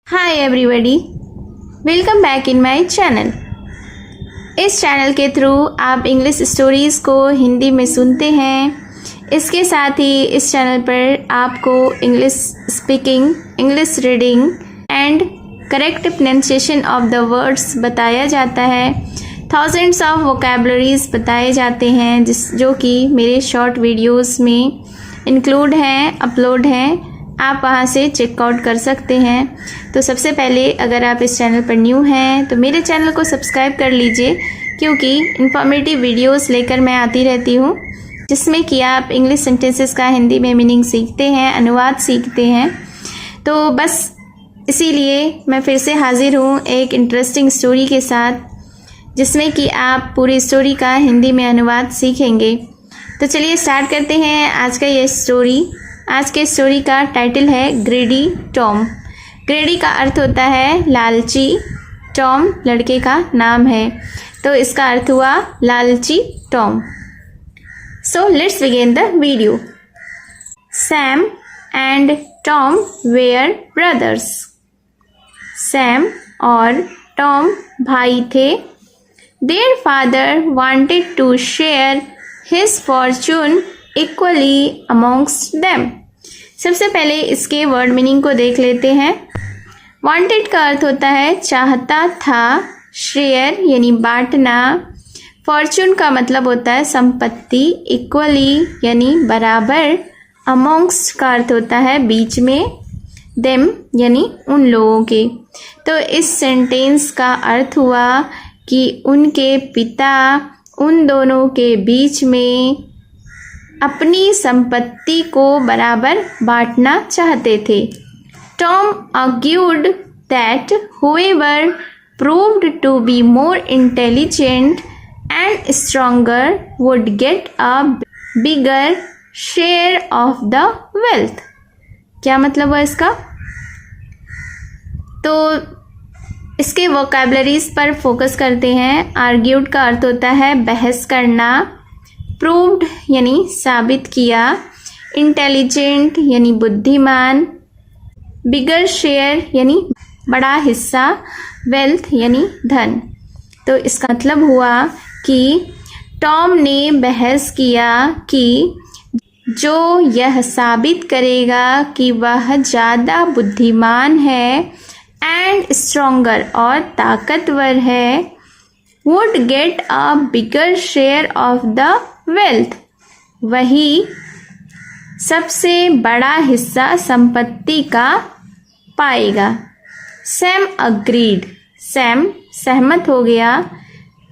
Hi everybody, welcome back in my channel. इस channel के through आप इंग्लिश स्टोरीज़ को हिंदी में सुनते हैं। इसके साथ ही इस चैनल पर आपको English speaking, English reading and correct pronunciation of the words बताया जाता है। थाउजेंड्स ऑफ वोकैबुलरीज बताए जाते हैं जो कि मेरे शॉर्ट वीडियोस में इंक्लूड हैं, अपलोड हैं। आप वहां से चेकआउट कर सकते हैं। तो सबसे पहले अगर आप इस चैनल पर न्यू हैं तो मेरे चैनल को सब्सक्राइब कर लीजिए, क्योंकि इंफॉर्मेटिव वीडियोस लेकर मैं आती रहती हूँ जिसमें कि आप इंग्लिश सेंटेंसेस का हिंदी में मीनिंग सीखते हैं, अनुवाद सीखते हैं। तो बस इसीलिए मैं फिर से हाजिर हूँ एक इंटरेस्टिंग स्टोरी के साथ, जिसमें कि आप पूरी स्टोरी का हिंदी में अनुवाद सीखेंगे। तो चलिए स्टार्ट करते हैं आज का ये स्टोरी। आज के स्टोरी का टाइटल है ग्रेडी टॉम। ग्रेडी का अर्थ होता है लालची, टॉम लड़के का नाम है, तो इसका अर्थ हुआ लालची Tom. So let's begin the video. Sam and Tom were brothers. Sam और टॉम भाई थे। Their father wanted to share his fortune equally amongst them. सबसे पहले इसके वर्ड मीनिंग को देख लेते हैं। वांटेड का अर्थ होता है चाहता था, शेयर यानी बांटना, फॉर्चून का मतलब होता है संपत्ति, इक्वली यानी बराबर, अमोंग्स्ट का अर्थ होता है बीच में, देम यानी उन लोगों के। तो इस सेंटेंस का अर्थ हुआ कि उनके पिता उन दोनों के बीच में अपनी संपत्ति को बराबर बांटना चाहते थे। Tom argued that whoever proved to be more intelligent and stronger would get a bigger share of the wealth। क्या मतलब है इसका? तो इसके वोकैबुलरीज पर फोकस करते हैं। आर्ग्यूड का अर्थ होता है बहस करना, प्रूव्ड यानी साबित किया, इंटेलिजेंट यानी बुद्धिमान, बिगर शेयर यानी बड़ा हिस्सा, वेल्थ यानी धन। तो इसका मतलब हुआ कि टॉम ने बहस किया कि जो यह साबित करेगा कि वह ज़्यादा बुद्धिमान है एंड स्ट्रोंगर और ताकतवर है, would get a bigger share of the wealth, वही सबसे बड़ा हिस्सा संपत्ति का पाएगा। सैम अग्रीड, सैम सहमत हो गया।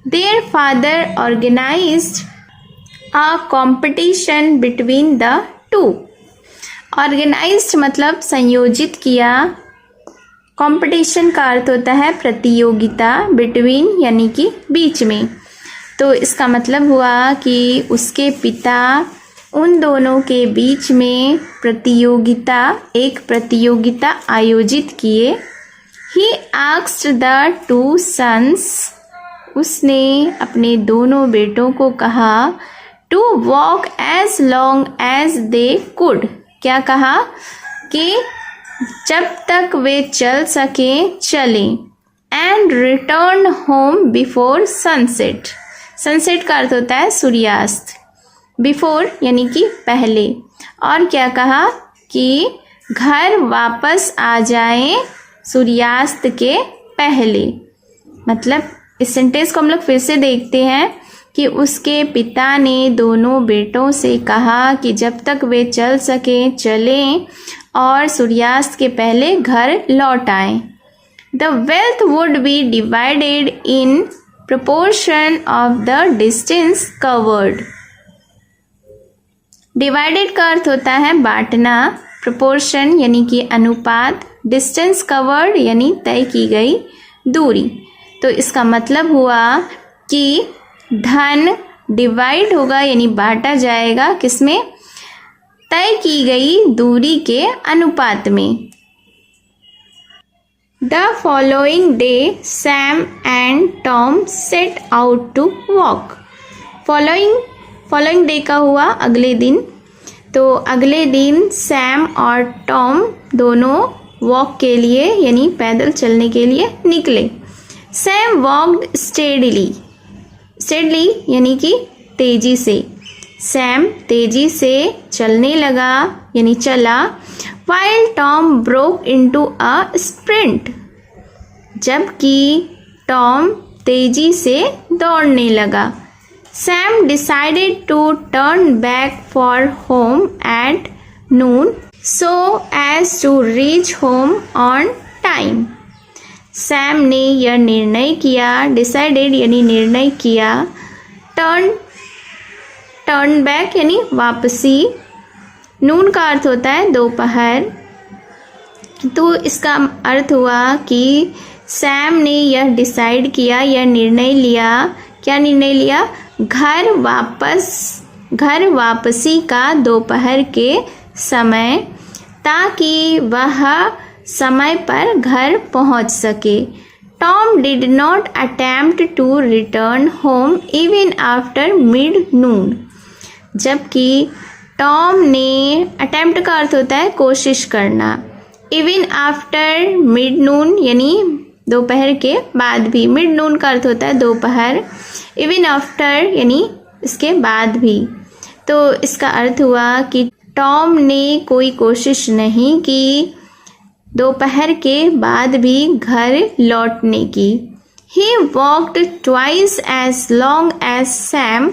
Their father organised a competition between the two. Organised मतलब संयोजित किया, कंपटीशन का अर्थ होता है प्रतियोगिता, बिटवीन यानी कि बीच में। तो इसका मतलब हुआ कि उसके पिता उन दोनों के बीच में एक प्रतियोगिता आयोजित किए। He asked the two sons, उसने अपने दोनों बेटों को कहा, to walk as long as they could. क्या कहा? कि जब तक वे चल सकें चलें। And return home before sunset. Sunset का अर्थ होता है सूर्यास्त, बिफोर यानी कि पहले। और क्या कहा? कि घर वापस आ जाएं सूर्यास्त के पहले। मतलब इस सेंटेंस को हम लोग फिर से देखते हैं कि उसके पिता ने दोनों बेटों से कहा कि जब तक वे चल सकें चलें और सूर्यास्त के पहले घर लौट आएं। The wealth would be divided in proportion of the distance covered। Divided का अर्थ होता है बांटना, प्रोपोर्शन यानी कि अनुपात, डिस्टेंस कवर्ड यानी तय की गई दूरी। तो इसका मतलब हुआ कि धन डिवाइड होगा यानी बांटा जाएगा किसमें? तय की गई दूरी के अनुपात में। The following day, Sam and Tom set out to walk। Following day का हुआ अगले दिन। तो अगले दिन सैम और टॉम दोनों वॉक के लिए यानी पैदल चलने के लिए निकले। सैम वॉकड स्टेडली, स्टेडली यानी कि तेजी से। सैम तेजी से चलने लगा यानी चला। While Tom broke into a sprint, जबकि टॉम तेजी से दौड़ने लगा। Sam decided to turn back for home at noon so as to reach home on time. Sam ने यह निर्णय किया, डिसाइडेड यानी निर्णय किया, टर्न बैक यानी वापसी, नून का अर्थ होता है दोपहर। तो इसका अर्थ हुआ कि सैम ने यह डिसाइड किया, यह निर्णय लिया। क्या निर्णय लिया? घर वापसी का दोपहर के समय, ताकि वह समय पर घर पहुंच सके। Tom did not attempt to return home even after mid noon, जबकि टॉम ने, अटेम्प्ट का अर्थ होता है कोशिश करना, इवन आफ्टर मिड नून यानी दोपहर के बाद भी, मिड नून का अर्थ होता है दोपहर, इवन आफ्टर यानी इसके बाद भी। तो इसका अर्थ हुआ कि टॉम ने कोई कोशिश नहीं की दोपहर के बाद भी घर लौटने की। He walked twice as long as Sam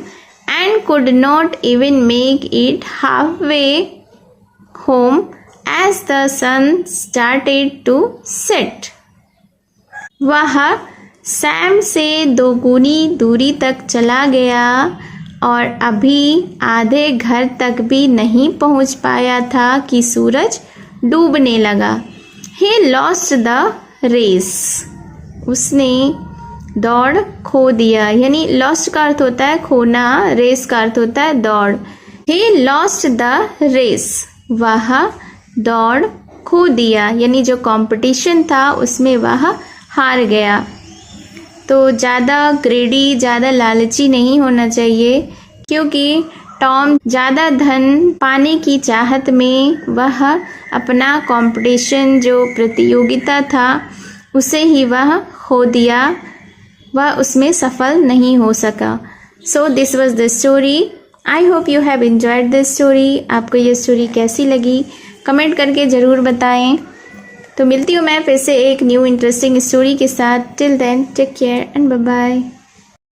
and could not even make it halfway home as the sun started to set. वह सैम से दोगुनी दूरी तक चला गया और अभी आधे घर तक भी नहीं पहुंच पाया था कि सूरज डूबने लगा। He lost the race. उसने दौड़ खो दिया, यानी लॉस्ट का अर्थ होता है खोना, रेस का अर्थ होता है दौड़। He lost the race. वह दौड़ खो दिया, यानी जो कंपटीशन था उसमें वह हार गया। तो ज़्यादा ग्रेडी, ज़्यादा लालची नहीं होना चाहिए, क्योंकि टॉम ज़्यादा धन पाने की चाहत में वह अपना कंपटीशन, जो प्रतियोगिता था, उसे ही वह खो दिया, वह उसमें सफल नहीं हो सका। So this was the story. I hope you have enjoyed the story. आपको ये स्टोरी कैसी लगी कमेंट करके ज़रूर बताएं। तो मिलती हूँ मैं फिर से एक न्यू इंटरेस्टिंग स्टोरी के साथ। Till then take care and bye bye.